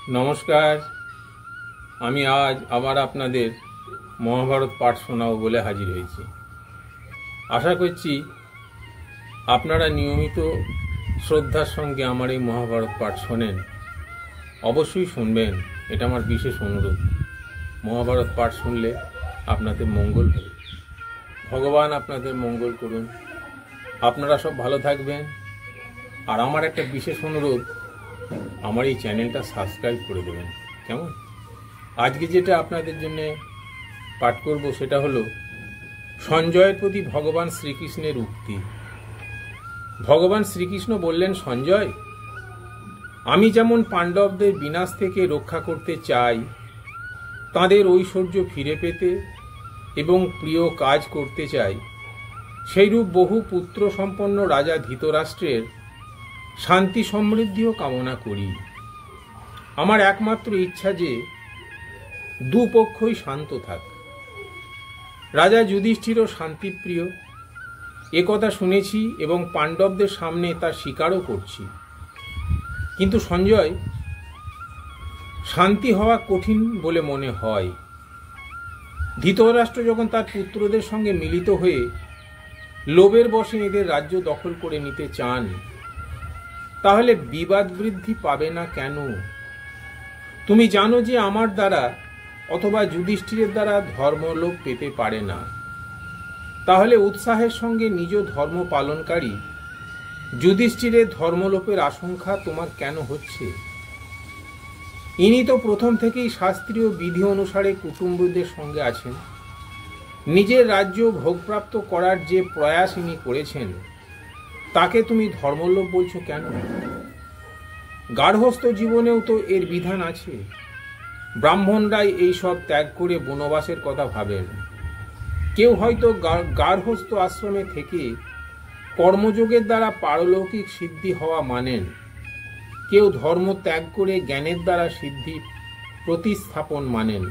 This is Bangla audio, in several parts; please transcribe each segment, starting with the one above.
নমস্কার। আমি আজ আবার আপনাদের মহাভারত পাঠ শোনাবো বলে হাজির হয়েছি। আশা করছি আপনারা নিয়মিত শ্রদ্ধার সঙ্গে আমার এই মহাভারত পাঠ শোনেন। অবশ্যই শুনবেন, এটা আমার বিশেষ অনুরোধ। মহাভারত পাঠ শুনলে আপনাদের মঙ্গল হবে। ভগবান আপনাদের মঙ্গল করুন। আপনারা সব ভালো থাকবেন। আর আমার একটা বিশেষ অনুরোধ, আমার এই চ্যানেলটা সাবস্ক্রাইব করে দেবেন, কেমন? আজকে যেটা আপনাদের জন্য পাঠ করব সেটা হলো সঞ্জয়ের প্রতি ভগবান শ্রীকৃষ্ণের উক্তি। ভগবান শ্রীকৃষ্ণ বললেন, সঞ্জয়, আমি যেমন পাণ্ডবদের বিনাশ থেকে রক্ষা করতে চাই, তাদের ঐশ্বর্য ফিরে পেতে এবং প্রিয় কাজ করতে চাই, সেইরূপ বহু পুত্র সম্পন্ন রাজা ধৃতরাষ্ট্রের শান্তি সমৃদ্ধিও কামনা করি। আমার একমাত্র ইচ্ছা যে দুপক্ষই শান্ত থাক। রাজা যুধিষ্ঠিরও শান্তিপ্রিয়, একথা শুনেছি এবং পাণ্ডবদের সামনে তা স্বীকারও করছি। কিন্তু সঞ্জয়, শান্তি হওয়া কঠিন বলে মনে হয়। ধৃতরাষ্ট্র যখন তার পুত্রদের সঙ্গে মিলিত হয়ে লোভের বশে এদের রাজ্য দখল করে নিতে চান, তাহলে বিবাদ বৃদ্ধি পাবে না কেন? তুমি জানো যে আমার দ্বারা অথবা যুধিষ্ঠিরের দ্বারা ধর্মলোপ পেতে পারে না। তাহলে উৎসাহের সঙ্গে নিজ ধর্ম পালনকারী যুধিষ্ঠিরের ধর্মলোপের আশঙ্কা তোমার কেন হচ্ছে? ইনি তো প্রথম থেকেই শাস্ত্রীয় বিধি অনুসারে কুটুম্বদের সঙ্গে আছেন। নিজের রাজ্য ভোগপ্রাপ্ত করার যে প্রয়াস ইনি করেছেন, তাকে তুমি ধর্মলোপ বলছো কেন? গার্হস্থ জীবনেও তো এর বিধান আছে। ব্রাহ্মণরাই এই সব ত্যাগ করে বনবাসের কথা ভাবেন। কেউ হয়তো গার্হস্থ আশ্রমে থেকে কর্মযোগের দ্বারা পারলৌকিক সিদ্ধি হওয়া মানেন। কেউ ধর্ম ত্যাগ করে জ্ঞানের দ্বারা সিদ্ধি প্রতিস্থাপন মানেন।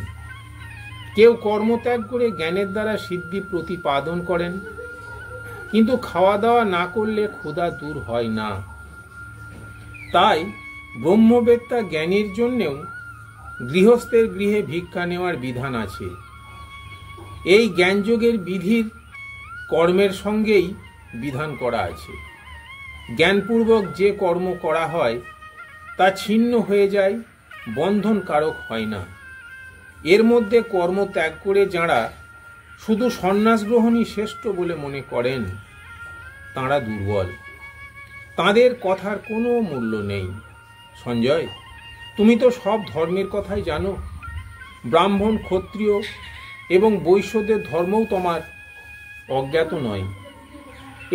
কেউ কর্মত্যাগ করে জ্ঞানের দ্বারা সিদ্ধি প্রতিপাদন করেন। কিন্তু খাওয়া দাওয়া না করলে ক্ষুধা দূর হয় না। তাই ব্রহ্মবেত্তা জ্ঞানীর জন্যেও গৃহস্থের গৃহে ভিক্ষা নেওয়ার বিধান আছে। এই জ্ঞানযোগের বিধির কর্মের সঙ্গেই বিধান করা আছে। জ্ঞানপূর্বক যে কর্ম করা হয় তা ছিন্ন হয়ে যায়, বন্ধনকারক হয় না। এর মধ্যে কর্ম ত্যাগ করে যাঁরা শুধু সন্ন্যাস গ্রহণই শ্রেষ্ঠ বলে মনে করেন, তাঁরা দুর্বল। তাঁদের কথার কোনো মূল্য নেই। সঞ্জয়, তুমি তো সব ধর্মের কথাই জানো। ব্রাহ্মণ, ক্ষত্রিয় এবং বৈশ্যদের ধর্মও তোমার অজ্ঞাত নয়।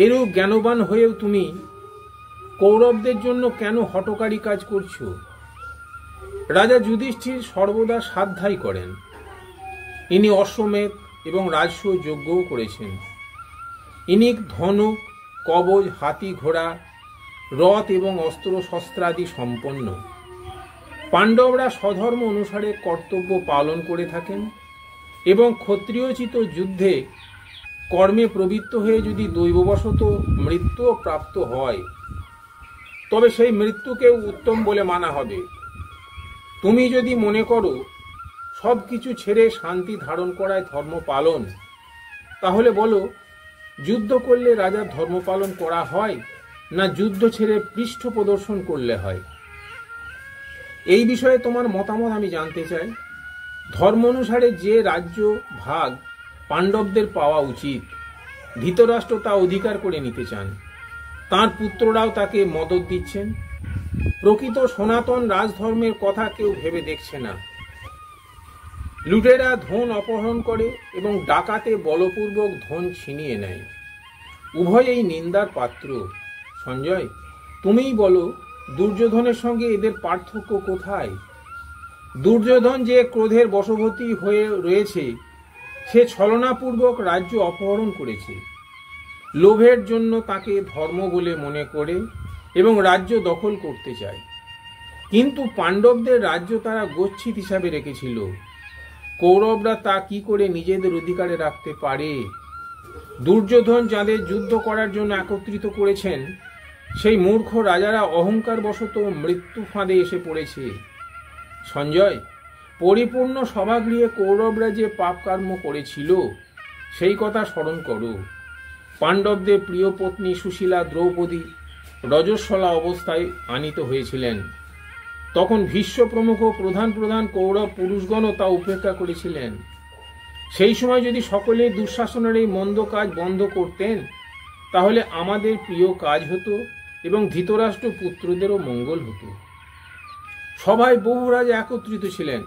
এরূপ জ্ঞানবান হয়েও তুমি কৌরবদের জন্য কেন হঠকারী কাজ করছো? রাজা যুধিষ্ঠির সর্বদা সাধ্যাই করেন। ইনি অশ্বমেধ এবং রাজস্ব যজ্ঞও করেছেন। ইনি ধনুক, কবচ, হাতি, ঘোড়া, রথ এবং অস্ত্র শস্ত্রাদি সম্পন্ন। পাণ্ডবরা স্বধর্ম অনুসারে কর্তব্য পালন করে থাকেন এবং ক্ষত্রিয়োচিত যুদ্ধে কর্মে প্রবৃত্ত হয়ে যদি দৈববশত মৃত্যুও প্রাপ্ত হয়, তবে সেই মৃত্যুকেও উত্তম বলে মানা হবে। তুমি যদি মনে করো সব কিছু ছেড়ে শান্তি ধারণ করায় ধর্ম পালন, তাহলে বলো, যুদ্ধ করলে রাজার ধর্ম পালন করা হয় না যুদ্ধ ছেড়ে পৃষ্ঠ প্রদর্শন করলে হয়? এই বিষয়ে তোমার মতামত আমি জানতে চাই। ধর্ম অনুসারে যে রাজ্য ভাগ পাণ্ডবদের পাওয়া উচিত, ধৃতরাষ্ট্র তা অধিকার করে নিতে চান। তাঁর পুত্ররাও তাকে মদত দিচ্ছেন। প্রকৃত সনাতন রাজধর্মের কথা কেউ ভেবে দেখছে না। লুটেরা ধন অপহরণ করে এবং ডাকাতে বলপূর্বক ধন ছিনিয়ে নেয়। উভয়েই নিন্দার পাত্র। সঞ্জয়, তুমিই বলো, দুর্যোধনের সঙ্গে এদের পার্থক্য কোথায়? দুর্যোধন যে ক্রোধের বশবর্তী হয়ে রয়েছে, সে ছলনাপূর্বক রাজ্য অপহরণ করেছে। লোভের জন্য তাকে ধর্ম বলে মনে করে এবং রাজ্য দখল করতে চায়। কিন্তু পাণ্ডবদের রাজ্য তারা গচ্ছিত হিসাবে রেখেছিল। কৌরবরা তা কি করে নিজেদের অধিকারে রাখতে পারে? দুর্যোধন যাদের যুদ্ধ করার জন্য একত্রিত করেছেন, সেই মূর্খ রাজারা অহংকার বশত মৃত্যু ফাঁদে এসে পড়েছে। সঞ্জয়, পরিপূর্ণ সভাগৃহে কৌরবরা যে পাপ কর্ম করেছিল সেই কথা স্মরণ করো। পাণ্ডবদের প্রিয় পত্নী সুশীলা দ্রৌপদী রজস্বলা অবস্থায় আনীত হয়েছিলেন। তখন ভীষ্ম প্রমুখ প্রধান প্রধান কৌরব পুরুষগণও তা উপেক্ষা করেছিলেন। সেই সময় যদি সকলে দুঃশাসনের এই মন্দ কাজ বন্ধ করতেন, তাহলে আমাদের প্রিয় কাজ হতো এবং ধৃতরাষ্ট্র পুত্রদেরও মঙ্গল হতো। সবাই বহু রাজা একত্রিত ছিলেন,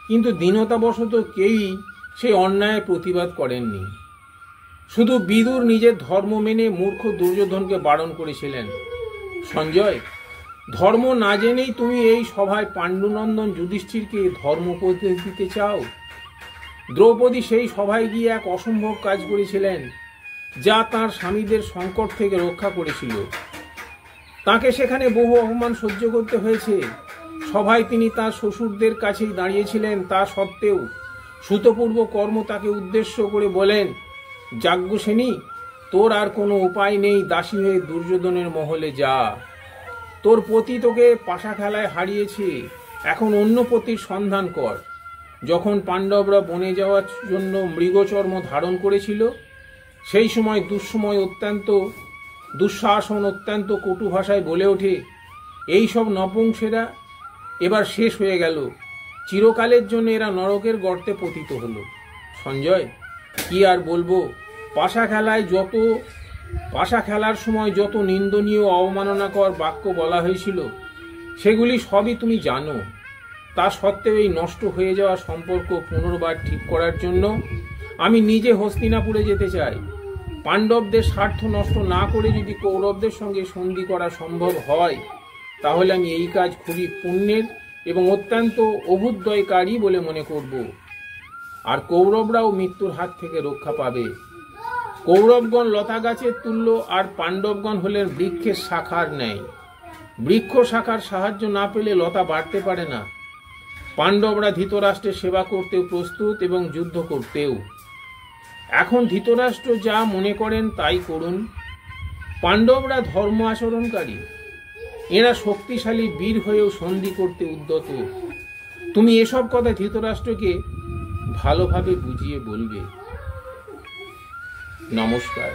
কিন্তু দীনতাবশত কেউই সেই অন্যায় প্রতিবাদ করেননি। শুধু বিদুর নিজের ধর্ম মেনে মূর্খ দুর্যোধনকে বারণ করেছিলেন। সঞ্জয়, ধর্ম না জেনেই তুমি এই সভায় পাণ্ডুনন্দন যুধিষ্ঠিরকে ধর্ম উপদেশ দিতে চাও? দ্রৌপদী সেই সভায় গিয়ে এক অসম্ভব কাজ করেছিলেন, যা তার স্বামীদের সংকট থেকে রক্ষা করেছিল। তাকে সেখানে বহু অপমান সহ্য করতে হয়েছে। সভায় তিনি তার শ্বশুরদের কাছেই দাঁড়িয়েছিলেন, তা সত্ত্বেও সুতপূর্ব কর্ম তাকে উদ্দেশ্য করে বলেন, যাজ্ঞসেনী, তোর আর কোনো উপায় নেই, দাসী হয়ে দুর্যোধনের মহলে যা। তোর পতি তোকে পাশা খেলায় হারিয়েছে, এখন অন্য পতির সন্ধান কর। যখন পাণ্ডবরা বনে যাওয়ার জন্য মৃগচর্ম ধারণ করেছিল, সেই সময় দুঃশাসন অত্যন্ত কটু ভাষায় বলে ওঠে, এই সব নপুংসেরা এবার শেষ হয়ে গেল, চিরকালের জন্য এরা নরকের গর্তে পতিত হলো। সঞ্জয়, কি আর বলবো, পাশা খেলার সময় যত নিন্দনীয় অবমাননাকর বাক্য বলা হয়েছিল, সেগুলি সবই তুমি জানো। তা সত্ত্বেও এই নষ্ট হয়ে যাওয়া সম্পর্ক পুনর্বার ঠিক করার জন্য আমি নিজে হস্তিনাপুরে যেতে চাই। পাণ্ডবদের স্বার্থ নষ্ট না করে যদি কৌরবদের সঙ্গে সন্ধি করা সম্ভব হয়, তাহলে আমি এই কাজ খুবই পুণ্যের এবং অত্যন্ত অভ্যুদয়কারী বলে মনে করব। আর কৌরবরাও মৃত্যুর হাত থেকে রক্ষা পাবে। কৌরবগণ লতা গাছের তুল্য, আর পাণ্ডবগণ হলেন বৃক্ষের শাখার ন্যায়। বৃক্ষ শাখার সাহায্য না পেলে লতা বাড়তে পারে না। পাণ্ডবরা ধৃতরাষ্ট্রের সেবা করতেও প্রস্তুত এবং যুদ্ধ করতেও। এখন ধৃতরাষ্ট্র যা মনে করেন তাই করুন। পাণ্ডবরা ধর্ম আচরণকারী, এরা শক্তিশালী বীর হয়েও সন্ধি করতে উদ্যত। তুমি এসব কথা ধৃতরাষ্ট্রকে ভালোভাবে বুঝিয়ে বলবে। নমস্কার।